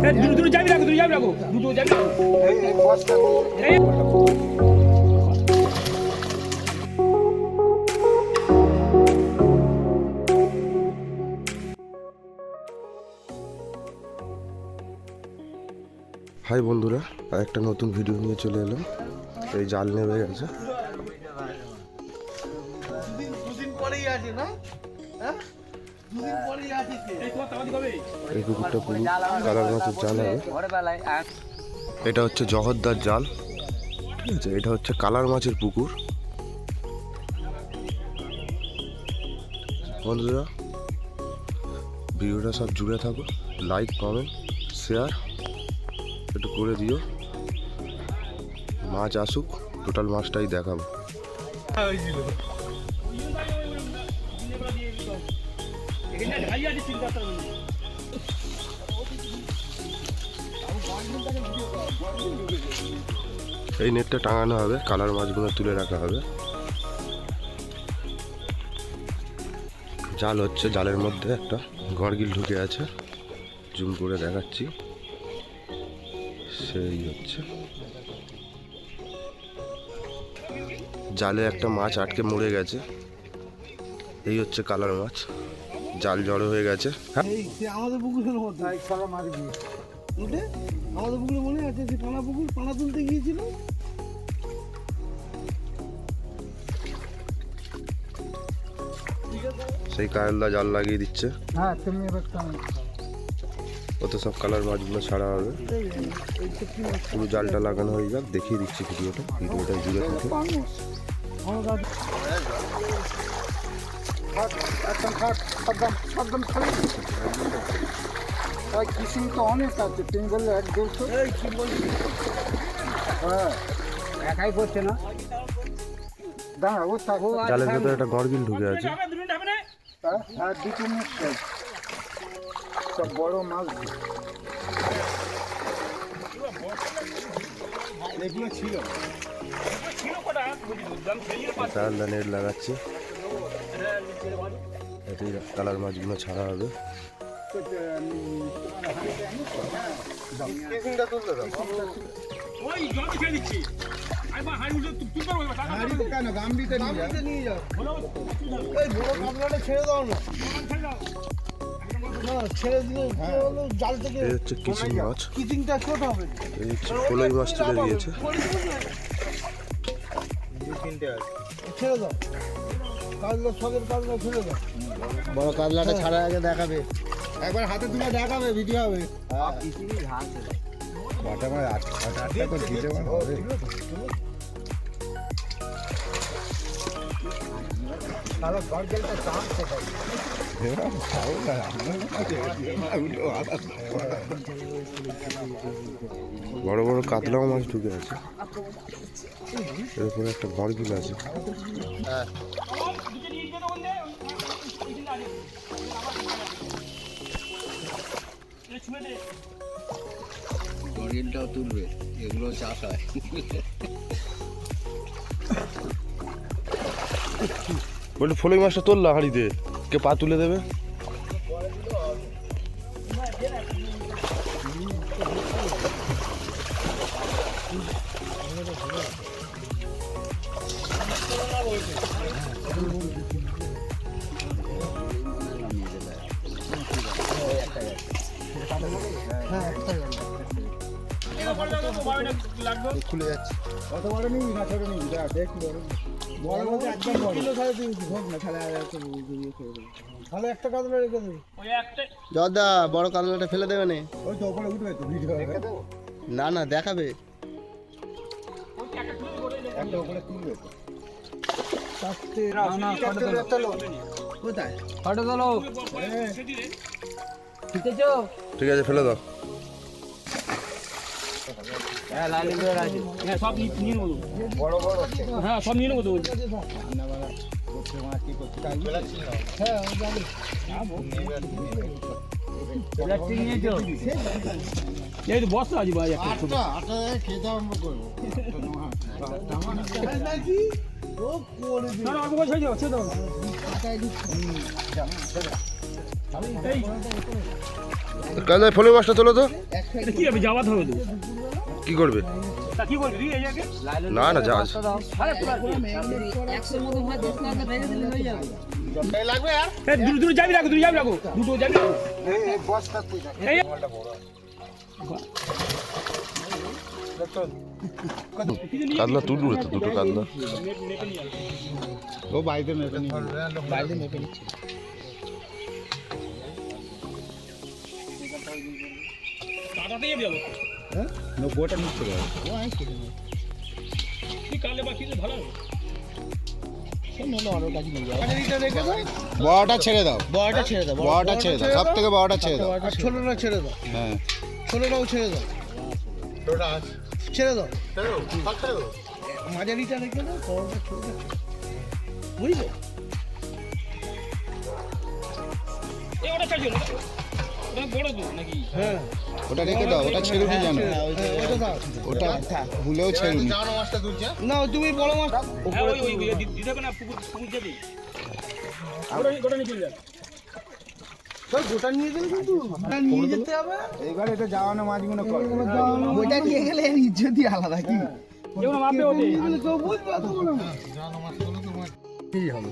দুটো যাবি রাখো দুটো যাবি রাখো হাই বন্ধুরা, আর একটা নতুন ভিডিও নিয়ে চলে এলাম। এই জাল নেমে গেছে। এই পুকুরটা পুরো কালার মাছের জাল হবে। এটা হচ্ছে জহরদার জাল, ঠিক আছে। এটা হচ্ছে কালার মাছের পুকুর। বন্ধুরা ভিডিওটা সব জুড়ে থাকো, লাইক কমেন্ট শেয়ার একটু করে দিও। মাছ আসুক, টোটাল মাছটাই দেখাবো। এই নেটটা টাঙানো হবে, কালার মাছগুলো তুলে রাখা হবে। জাল হচ্ছে, জালের মধ্যে একটা গরগিল ঢুকে আছে, জুম করে দেখাচ্ছি। সেই হচ্ছে জালে একটা মাছ আটকে মরে গেছে। এই হচ্ছে কালার মাছ, জাল জড়ো হয়ে গেছে। আমাদের পুকুরের মধ্যে আমাদের পুকুরে মনে আছে যে পানা পুকুর, পানা তুলতে গিয়েছিল। সেই কায়লদা জাল লাগিয়ে দিচ্ছে। হ্যাঁ, তুমি এবার ওতে সব কালার মাছগুলো ছাড়া হবে। পুরো জালটা লাগানো হয়ে যাক, দেখিয়ে দিচ্ছি ভিডিওটা জুড়ে থাকে। কিসিং তো অনেক আছে, তুমি বললে 1-200। হ্যাঁ, একাই করছে না। দাঁড়া, ও থাকো। জালের ভেতরে একটা গরগিল ঢুকে আছে। হ্যাঁ, দুটো মাছ সব বড় মাছ এগুলো ছিল। নেট লাগাচ্ছি, এতেই কালার মাছগুলো ছাড়া হবে। ছেড়ে দাও না, ছেড়ে দিলে জাল থেকে এই হচ্ছে কিচিং মাছ, কিচিংটা ছোট হবে। এই হচ্ছে ফলই মাছ তুলে দিয়েছে। ছেড়ে দাও, কাজলা সবের কাজলা ছেড়ে দাও। বড় কাতলাটা ছাড়ার আগে দেখাবে, একবার হাতে তুলে দেখাবে, ভিডিও হবে। বাটা মাছ আটটা তো দিতে হবে। তাহলে গরগেলটা চান সেটাই। বড় বড় কাতলাও মাছ ঢুকে আছে। এর উপরে একটা গরগিল আছে। গরগিলটাও তুলবে, এগুলো চাষ হয়। বলতে ফলই মাছটা তুললা হাঁড়িতে, কে পা তুলে দেবে? খুলে যাচ্ছে। কত বড় নিবি না ছোট নিবি? দেখ বড় বলতে একদম বড় কিলো 3.5 হোক না, তাহলে তাহলে একটা কাতলা রেখে দেবে। জর্দা বড় কাতলাটা ফেলে দেবে না? ওই তো উপরে উঠবে তো, ভিডিও হবে। না না, দেখাবে। একটা উপরে তুলবে তো। সাথে না ফটো তোলো। কোথায় ফটো তোলো? ঠিক আছে, ঠিক আছে, ফেলে দাও। হ্যাঁ, লাল করে রাখি। হ্যাঁ, সব নিয়ে নেবো। বড় বড়। হ্যাঁ, সব নিয়ে নেবো তো। রান্নাবাড়া করতে মা কি করতে কাজ চলাচ্ছিল। হ্যাঁ, আমি জানি। প্লাস্টিক নিয়েছো? এই তো বস্তা আছে ভাই, একটা ছোট। আটা খেতে আরম্ভ করবো। নাকি ও করে দিই। না, অল্প করে ছেড়ে দাও, ছেড়ে দাও। আটাই দিচ্ছি। কান্দা ফলি মাছটা তোলো তো। এটা কি হবে? যাওয়া হবে তো। কি করবে? তা কি করবি তুই এই জায়গায়? না না জাহাজ। এই দুটো যাবি রাখো, দুটো যাবি রাখো, দুটো যাবি রাখো। এই কান্দা তুলবো তো, দুটো কান্দা। ও বাড়িতে মেপে নিয়ে বাড়িতে মেপে নিচ্ছে। কাটাতেই যাবি আবার। হ্যাঁ গোটা নিচ্ছে তুই কালে বাকি ভালো হবে। বড়টা ছেড়ে দাও, বড়টা ছেড়ে দাও, বড়টা ছেড়ে দাও, সব থেকে বড়টা ছেড়ে দাও। আর ছোটটা ছেড়ে দাও, হ্যাঁ ছোটটাও ছেড়ে দাও, ছেড়ে দাও, মাঝারিটা রেখে দাও, বড়টা ছোটটা বুঝলে? এই ওটা চাইছো না? ওটা বড় তো নাকি? হ্যাঁ ওটা রেখে দাও, ওটা ছেড়ে দিই জানো, ওটা দাও, ওটা ভুলেও ছেড়ে নি। না তুমি বড় মাছ হ্যাঁ ওই দিতে হবে না, পুকুর যাবে। গোটা নিয়ে চলে যাবে। গোটা নিয়ে গেলে কিন্তু নিয়ে যেতে হবে, এবার এটা যাওয়ানো মাছগুলো কর। ওইটা নিয়ে গেলে ইজ্জতই আলাদা কি যেমন মাপে ওঠে। কেউ বুঝবে তো না কি হবে?